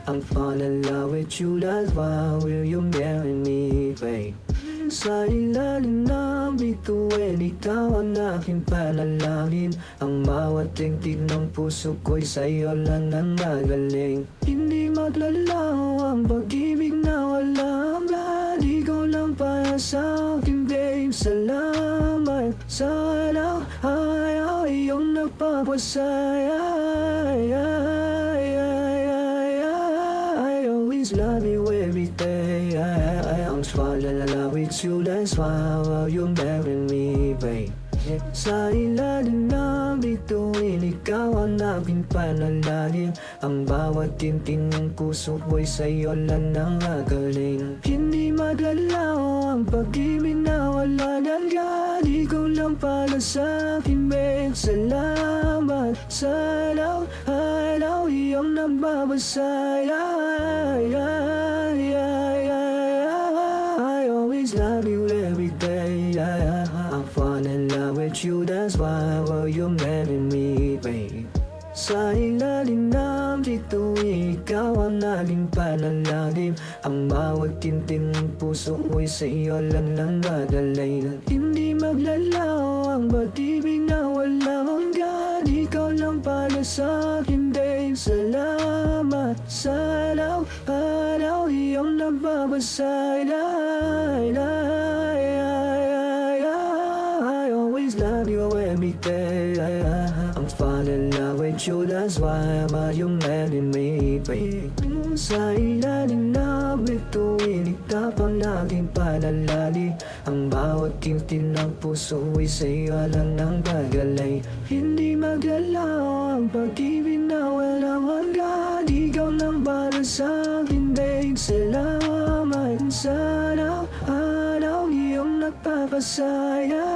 I'm falling in love with you, that's why will you marry me, babe? Sa ilalim ng bituin, ikaw ang aking panalangin. Ang bawat tingtig ng puso ko'y sa'yo lang nanggagaling. Hindi maglalaho ang pag-ibig na walang lahat. Ikaw lang para sa akin, babe. Salamat sa araw-araw iyong nagpapasaya. I always love you every day. I'm falling in love with you, that's why will you marry me, babe? Sa ilalim ng bituin, ikaw ang aking panalangin. Ang bawat tintin ng puso ko'y sa'yo lang nanggagaling. Hindi maglalaho ang pag-ibig na wala hanggan. Ikaw lang para sa akin, babe. Salamat sa araw-araw iyong nagbabasaya. I always love you every day. I'm falling in love with you, that's why will you marry me, babe? Sa ilalim ng bituin, ikaw ang aking panalangin. Ang bawat tintin ng puso ko'y sa'yo lang nanggagaling. Hindi maglalaho ang pag-ibig na walang hanggan. Ikaw lang para sa akin, babe. Salamat sa araw-araw iyong nagbabasaya. I always love you every day. I'm falling in love with you, that's why you marry me, babe. Sa ilalim na bituin, ikaw ang aking panalangin. Ang bawat tintin ng puso ay sa'yo lang nanggagaling. Hindi maglalaho ang pag-ibig na walang hanggan. Ikaw lang para sa akin, babe. Salamat sa araw-araw iyong nagpapasaya.